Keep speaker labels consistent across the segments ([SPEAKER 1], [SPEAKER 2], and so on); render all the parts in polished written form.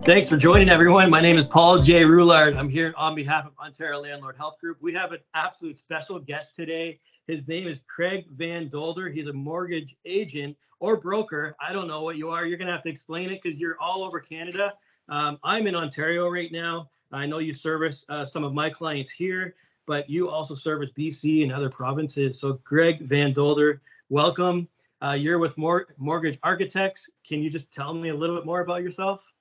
[SPEAKER 1] Thanks for joining, everyone. My name is Paul J. Roulard. I'm here on behalf of Ontario Landlord Help Group. We have an absolute special guest today. His name is Craig Van Dolder. He's a mortgage agent or broker. I don't know what you are. You're going to have to explain it because you're all over Canada. I'm in Ontario right now. I know you service some of my clients here, but you also service BC and other provinces. So Craig Van Dolder, welcome. You're with Mortgage Architects. Can you just tell me a little bit more about yourself?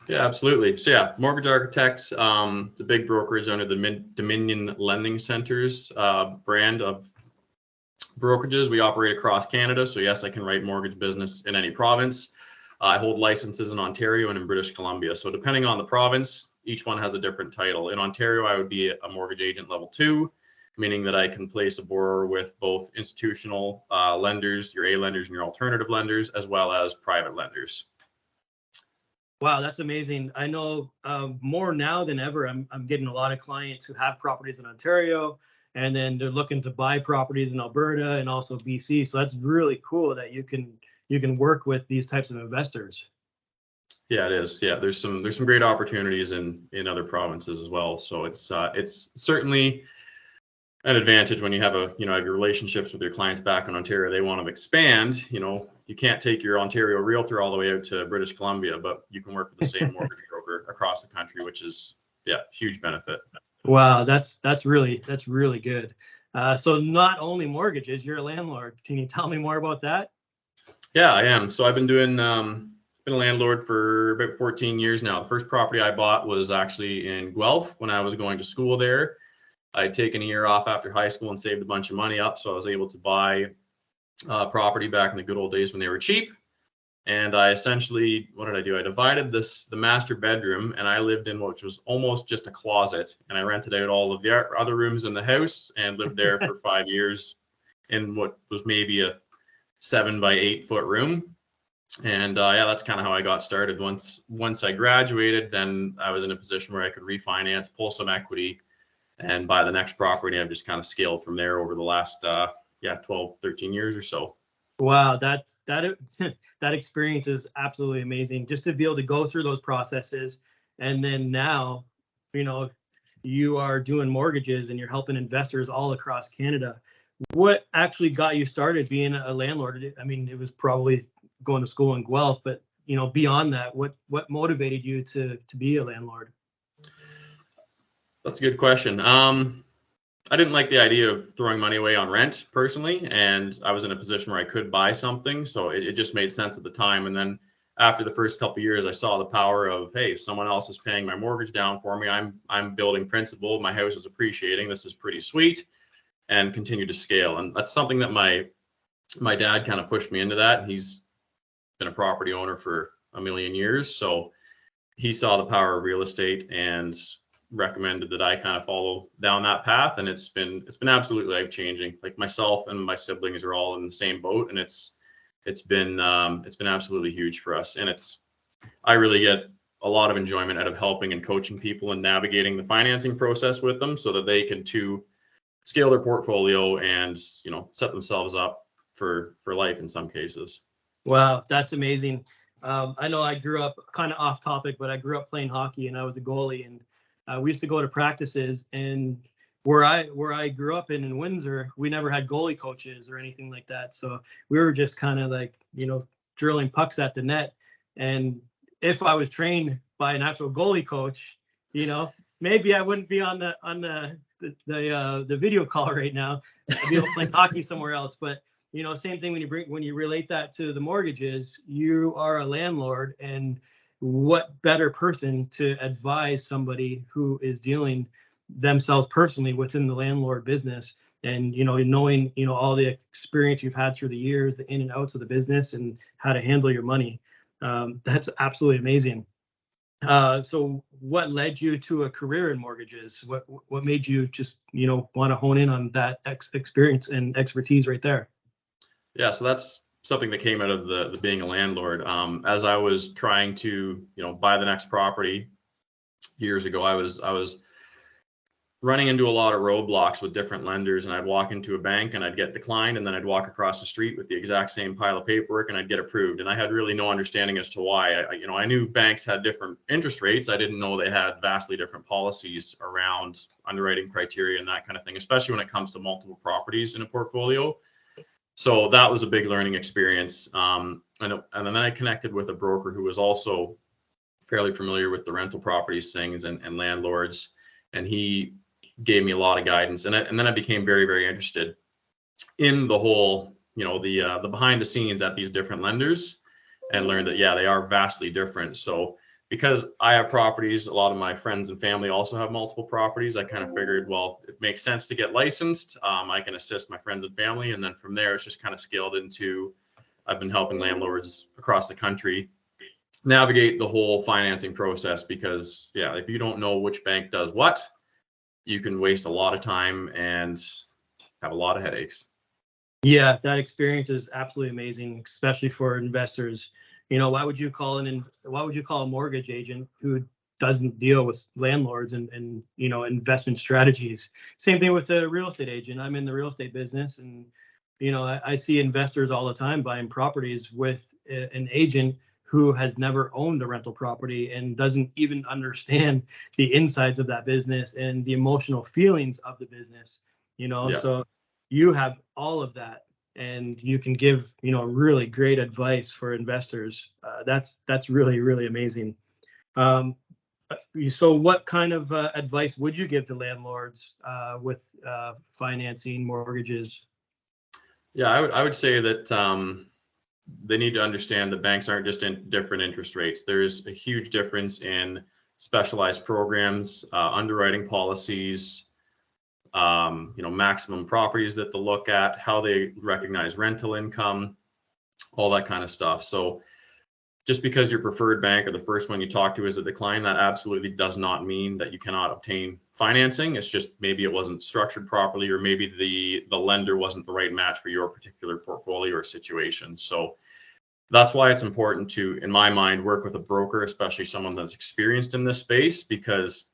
[SPEAKER 2] Yeah, absolutely. So yeah, Mortgage Architects, it's a big brokerage under the Dominion Lending Centers brand of brokerages. We operate across Canada. So yes, I can write mortgage business in any province. I hold licenses in Ontario and in British Columbia. So depending on the province, each one has a different title. In Ontario, I would be a mortgage agent level 2, meaning that I can place a borrower with both institutional lenders, your A lenders and your alternative lenders, as well as private lenders.
[SPEAKER 1] Wow, that's amazing. I know more now than ever, I'm getting a lot of clients who have properties in Ontario, and then they're looking to buy properties in Alberta and also BC. So that's really cool that you can work with these types of investors.
[SPEAKER 2] Yeah, it is. Yeah, there's some great opportunities in other provinces as well. So it's certainly an advantage when you have have your relationships with your clients back in Ontario. They want to expand. You can't take your Ontario realtor all the way out to British Columbia, but you can work with the same mortgage broker across the country, which is huge benefit.
[SPEAKER 1] Wow, that's really good. So not only mortgages, you're a landlord. Can you tell me more about that?
[SPEAKER 2] Yeah, I am. So I've been been a landlord for about 14 years now. The first property I bought was actually in Guelph when I was going to school there. I'd taken a year off after high school and saved a bunch of money up, so I was able to buy property back in the good old days when they were cheap. And I essentially, what did I do? I divided the master bedroom, and I lived in which was almost just a closet, and I rented out all of the other rooms in the house and lived there for 5 years in what was maybe a 7 by 8 foot room. And that's kind of how I got started. Once I graduated, then I was in a position where I could refinance, pull some equity, and buy the next property. I've just kind of scaled from there over the last 12, 13 years or so.
[SPEAKER 1] Wow, that experience is absolutely amazing. Just to be able to go through those processes, and then now, you are doing mortgages and you're helping investors all across Canada. What actually got you started being a landlord? I mean, it was probably going to school in Guelph, but beyond that, what motivated you to be a landlord?
[SPEAKER 2] That's a good question. I didn't like the idea of throwing money away on rent personally, and I was in a position where I could buy something, so it just made sense at the time. And then after the first couple of years, I saw the power of, hey, someone else is paying my mortgage down for me. I'm building principal. My house is appreciating. This is pretty sweet, and continue to scale. And that's something that my dad kind of pushed me into that. He's been a property owner for a million years, so he saw the power of real estate and recommended that I kind of follow down that path, and it's been absolutely life-changing. Like, myself and my siblings are all in the same boat, and it's been absolutely huge for us. And I really get a lot of enjoyment out of helping and coaching people and navigating the financing process with them so that they can too scale their portfolio and set themselves up for life in some cases.
[SPEAKER 1] Wow, that's amazing. I know I grew up kind of off topic, but I grew up playing hockey and I was a goalie, and we used to go to practices, and where I grew up in Windsor, we never had goalie coaches or anything like that. So we were just kind of like, drilling pucks at the net. And if I was trained by an actual goalie coach, maybe I wouldn't be on the video call right now. I'd be able to play hockey somewhere else. But same thing when you relate that to the mortgages. You are a landlord, and what better person to advise somebody who is dealing themselves personally within the landlord business, and knowing all the experience you've had through the years, the in and outs of the business, and how to handle your money. That's absolutely amazing. So what led you to a career in mortgages? What made you just want to hone in on that experience and expertise right there?
[SPEAKER 2] Yeah, so that's something that came out of the being a landlord. As I was trying to buy the next property years ago, I was running into a lot of roadblocks with different lenders, and I'd walk into a bank and I'd get declined, and then I'd walk across the street with the exact same pile of paperwork and I'd get approved. And I had really no understanding as to why. I knew banks had different interest rates. I didn't know they had vastly different policies around underwriting criteria and that kind of thing, especially when it comes to multiple properties in a portfolio. So that was a big learning experience. And then I connected with a broker who was also fairly familiar with the rental properties things and landlords, and he gave me a lot of guidance, and then I became very, very interested in the whole, the behind the scenes at these different lenders, and learned that they are vastly different. So because I have properties, a lot of my friends and family also have multiple properties. I kind of figured, well, it makes sense to get licensed. I can assist my friends and family, and then from there it's just kind of scaled into I've been helping landlords across the country navigate the whole financing process, because if you don't know which bank does what, you can waste a lot of time and have a lot of headaches.
[SPEAKER 1] Yeah, that experience is absolutely amazing, especially for investors. Why would you call a mortgage agent who doesn't deal with landlords and investment strategies? Same thing with a real estate agent. I'm in the real estate business, and I see investors all the time buying properties with an agent who has never owned a rental property and doesn't even understand the insides of that business and the emotional feelings of the business. So you have all of that, and you can give really great advice for investors. That's really, really amazing. So what kind of advice would you give to landlords with financing mortgages?
[SPEAKER 2] I would say that they need to understand that banks aren't just in different interest rates. There's a huge difference in specialized programs, underwriting policies, maximum properties that they'll look at, how they recognize rental income, all that kind of stuff. So just because your preferred bank or the first one you talk to is a decline, that absolutely does not mean that you cannot obtain financing. It's just maybe it wasn't structured properly, or maybe the lender wasn't the right match for your particular portfolio or situation. So that's why it's important to, in my mind, work with a broker, especially someone that's experienced in this space, because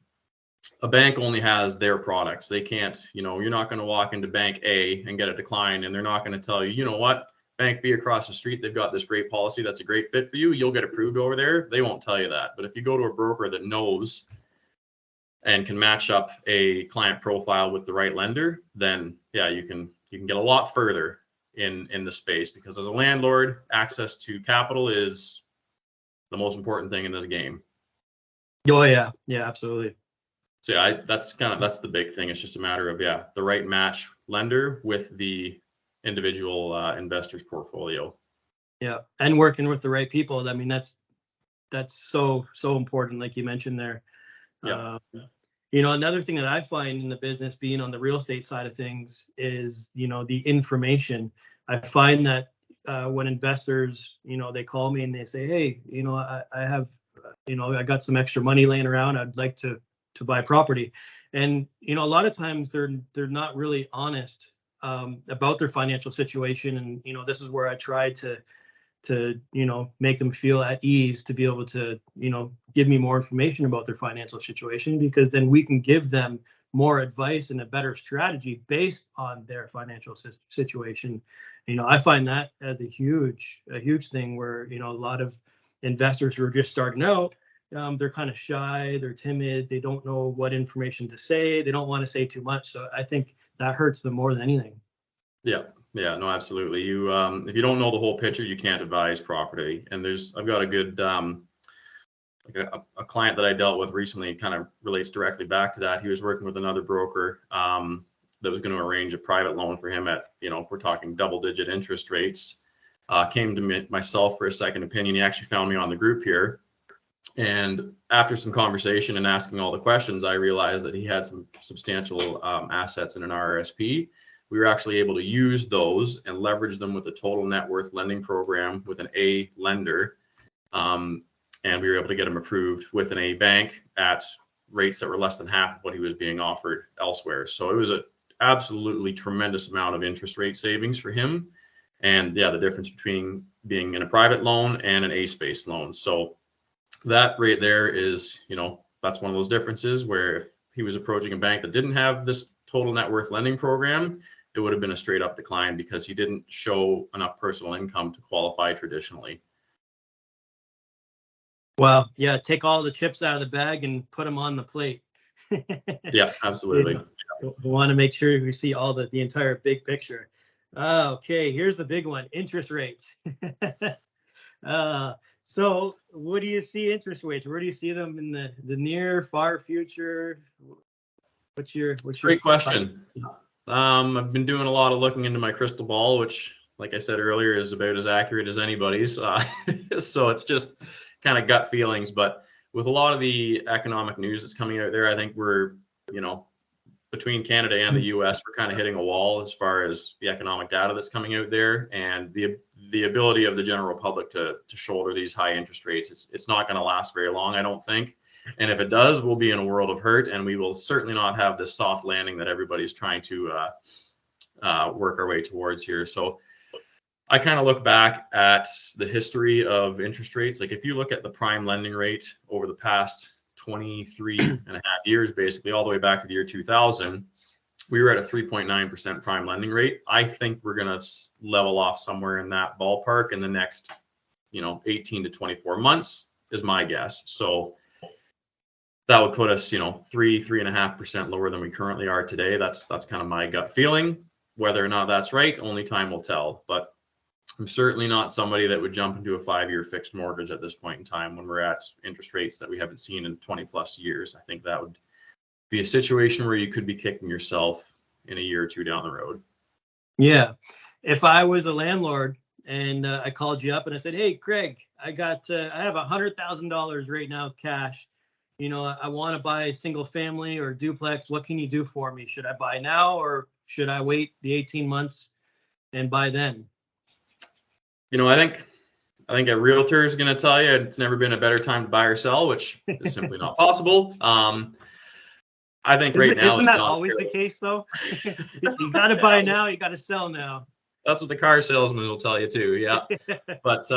[SPEAKER 2] a bank only has their products. They can't, you're not going to walk into bank A and get a decline, and they're not going to tell you, you know what, bank B across the street, they've got this great policy that's a great fit for you, you'll get approved over there. They won't tell you that. But if you go to a broker that knows and can match up a client profile with the right lender, then you can get a lot further in the space, because as a landlord, access to capital is the most important thing in this game.
[SPEAKER 1] Oh yeah, absolutely.
[SPEAKER 2] So that's the big thing. It's just a matter of the right match lender with the individual investor's portfolio.
[SPEAKER 1] Yeah, and working with the right people. I mean, that's so important, like you mentioned there.
[SPEAKER 2] Yeah.
[SPEAKER 1] Another thing that I find in the business, being on the real estate side of things, is the information. I find that when investors, they call me and they say, hey, I have, I got some extra money laying around, I'd like to buy property. And a lot of times they're not really honest about their financial situation. And this is where I try to make them feel at ease, to be able to give me more information about their financial situation, because then we can give them more advice and a better strategy based on their financial situation. I find that as a huge thing, where a lot of investors who are just starting out, they're kind of shy, they're timid, they don't know what information to say, they don't want to say too much. So I think that hurts them more than anything.
[SPEAKER 2] Yeah, no, absolutely. You if you don't know the whole picture, you can't advise property. And I've got a good a client that I dealt with recently, kind of relates directly back to that. He was working with another broker that was going to arrange a private loan for him at, we're talking double-digit interest rates. Came to myself for a second opinion. He actually found me on the group here. And after some conversation and asking all the questions, I realized that he had some substantial assets in an RSP. We were actually able to use those and leverage them with a total net worth lending program with an A lender. And we were able to get him approved with an A bank at rates that were less than half of what he was being offered elsewhere. So it was an absolutely tremendous amount of interest rate savings for him. And the difference between being in a private loan and an A-space loan. So that right there is, that's one of those differences where he was approaching a bank that didn't have this total net worth lending program, it would have been a straight up decline because he didn't show enough personal income to qualify traditionally.
[SPEAKER 1] Well, yeah, take all the chips out of the bag and put them on the plate.
[SPEAKER 2] Yeah, absolutely.
[SPEAKER 1] We want to make sure we see all the entire big picture. Okay, here's the big one, interest rates. So what do you see interest rates? Where do you see them in the near, far future? What's your
[SPEAKER 2] Great question. I've been doing a lot of looking into my crystal ball, which, like I said earlier, is about as accurate as anybody's. So it's just kind of gut feelings. But with a lot of the economic news that's coming out there, I think we're, between Canada and the U.S., we're kind of hitting a wall as far as the economic data that's coming out there, and the ability of the general public to shoulder these high interest rates. It's not going to last very long, I don't think. And if it does, we'll be in a world of hurt, and we will certainly not have this soft landing that everybody's trying to work our way towards here. So I kind of look back at the history of interest rates. Like if you look at the prime lending rate over the past 23 and a half years, basically all the way back to the year 2000, we were at a 3.9% prime lending rate. I think we're going to level off somewhere in that ballpark in the next, 18 to 24 months is my guess. So that would put us, 3.5% lower than we currently are today. That's kind of my gut feeling. Whether or not that's right, only time will tell. But I'm certainly not somebody that would jump into a 5-year fixed mortgage at this point in time when we're at interest rates that we haven't seen in 20 plus years. I think that would be a situation where you could be kicking yourself in a year or two down the road.
[SPEAKER 1] Yeah. If I was a landlord and I called you up and I said, hey, Craig, I have $100,000 right now cash. I want to buy a single family or duplex. What can you do for me? Should I buy now or should I wait the 18 months and buy then?
[SPEAKER 2] I think a realtor is going to tell you it's never been a better time to buy or sell, which is simply not possible. I think right now
[SPEAKER 1] isn't that always the case though? You got to buy now, you got to sell now.
[SPEAKER 2] That's what the car salesman will tell you too. Yeah. But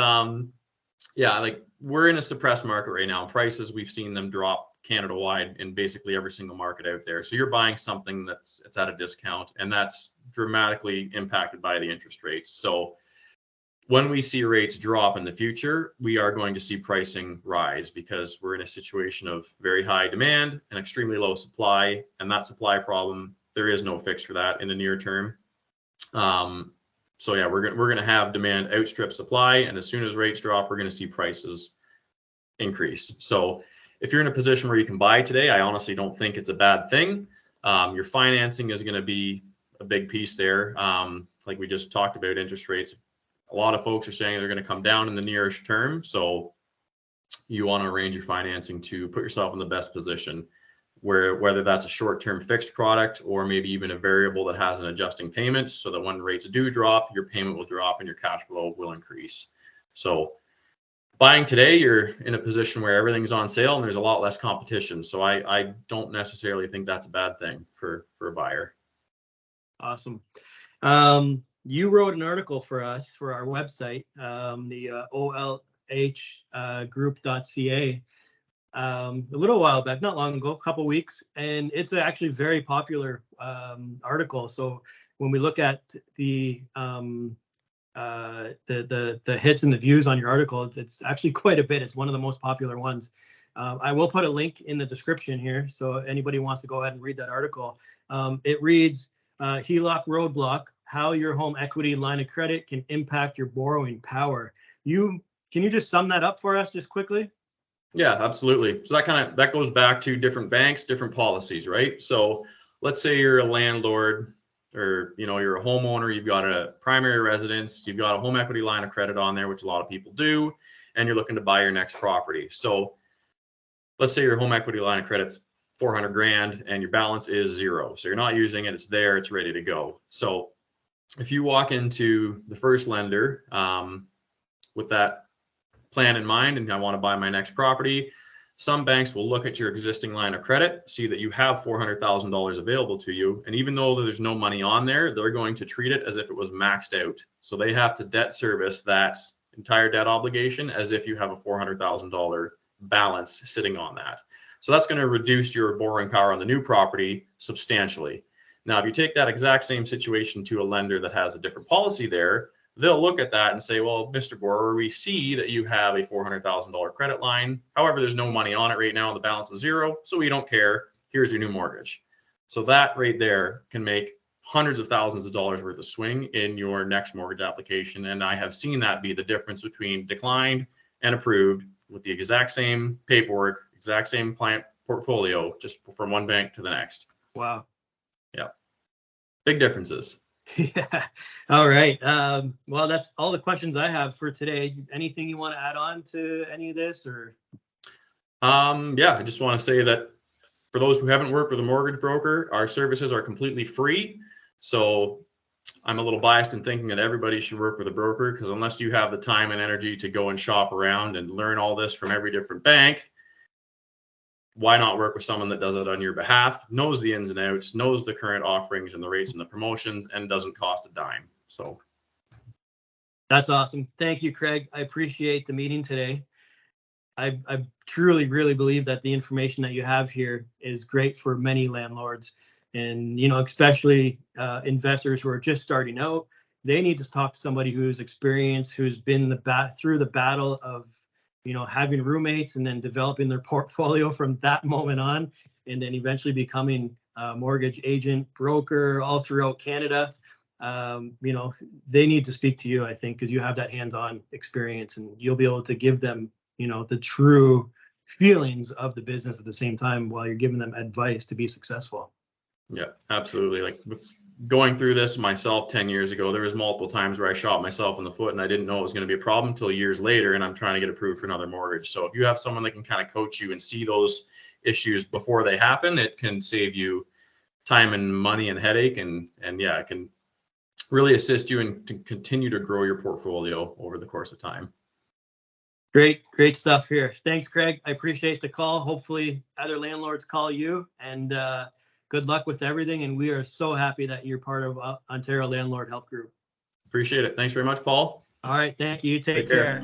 [SPEAKER 2] like we're in a suppressed market right now. Prices, we've seen them drop Canada wide in basically every single market out there. So you're buying something it's at a discount, and that's dramatically impacted by the interest rates. So when we see rates drop in the future, we are going to see pricing rise because we're in a situation of very high demand and extremely low supply. And that supply problem, there is no fix for that in the near term. So yeah, we're going to have demand outstrip supply. And as soon as rates drop, we're going to see prices increase. So if you're in a position where you can buy today, I honestly don't think it's a bad thing. Your financing is going to be a big piece there. Like we just talked about, interest rates. A lot of folks are saying they're going to come down in the nearest term. So you want to arrange your financing to put yourself in the best position, whether that's a short-term fixed product or maybe even a variable that has an adjusting payment, so that when rates do drop, your payment will drop and your cash flow will increase. So buying today, you're in a position where everything's on sale and there's a lot less competition. So I don't necessarily think that's a bad thing for a buyer.
[SPEAKER 1] Awesome. You wrote an article for us for our website, the olhgroup.ca, a little while back, not long ago, a couple weeks, and it's actually a very popular article. So when we look at the hits and the views on your article, it's actually quite a bit. It's one of the most popular ones. I will put a link in the description here, so anybody wants to go ahead and read that article. It reads, HELOC roadblock: how your home equity line of credit can impact your borrowing power. Can you just sum that up for us just quickly?
[SPEAKER 2] Yeah, absolutely. So that goes back to different banks, different policies, right? So let's say you're a landlord or you're a homeowner, you've got a primary residence, you've got a home equity line of credit on there, which a lot of people do, and you're looking to buy your next property. So let's say your home equity line of credit's $400,000 and your balance is zero. So you're not using it, it's there, it's ready to go. So if you walk into the first lender with that plan in mind and I want to buy my next property, some banks will look at your existing line of credit, see that you have $400,000 available to you, and even though there's no money on there, they're going to treat it as if it was maxed out. So they have to debt service that entire debt obligation as if you have a $400,000 balance sitting on that. So that's going to reduce your borrowing power on the new property substantially. Now, if you take that exact same situation to a lender that has a different policy there, they'll look at that and say, well, Mr. Borrower, we see that you have a $400,000 credit line. However, there's no money on it right now. The balance is zero, so we don't care. Here's your new mortgage. So that right there can make hundreds of thousands of dollars worth of swing in your next mortgage application. And I have seen that be the difference between declined and approved with the exact same paperwork, exact same client portfolio, just from one bank to the next.
[SPEAKER 1] Wow.
[SPEAKER 2] Yeah. Big differences.
[SPEAKER 1] Yeah. All right. Well, that's all the questions I have for today. Anything you want to add on to any of this, or?
[SPEAKER 2] Yeah, I just want to say that for those who haven't worked with a mortgage broker, our services are completely free. So I'm a little biased in thinking that everybody should work with a broker, because unless you have the time and energy to go and shop around and learn all this from every different bank, why not work with someone that does it on your behalf, knows the ins and outs, knows the current offerings and the rates and the promotions, and doesn't cost a dime. So
[SPEAKER 1] that's awesome. Thank you, Craig. I appreciate the meeting today. I truly, really believe that the information that you have here is great for many landlords, and especially investors who are just starting out. They need to talk to somebody who's experienced, who's been through the battle of having roommates, and then developing their portfolio from that moment on, and then eventually becoming a mortgage agent, broker all throughout Canada. They need to speak to you, I think, because you have that hands-on experience, and you'll be able to give them the true feelings of the business at the same time while you're giving them advice to be successful.
[SPEAKER 2] Yeah, absolutely. Like going through this myself 10 years ago, there was multiple times where I shot myself in the foot and I didn't know it was going to be a problem until years later, and I'm trying to get approved for another mortgage. So if you have someone that can kind of coach you and see those issues before they happen, it can save you time and money and headache, and yeah, it can really assist you and to continue to grow your portfolio over the course of time.
[SPEAKER 1] Great stuff here. Thanks, Craig. I appreciate the call. Hopefully other landlords call you, and good luck with everything. And we are so happy that you're part of Ontario Landlord Help Group.
[SPEAKER 2] Appreciate it. Thanks very much, Paul.
[SPEAKER 1] All right. Thank you. Take care.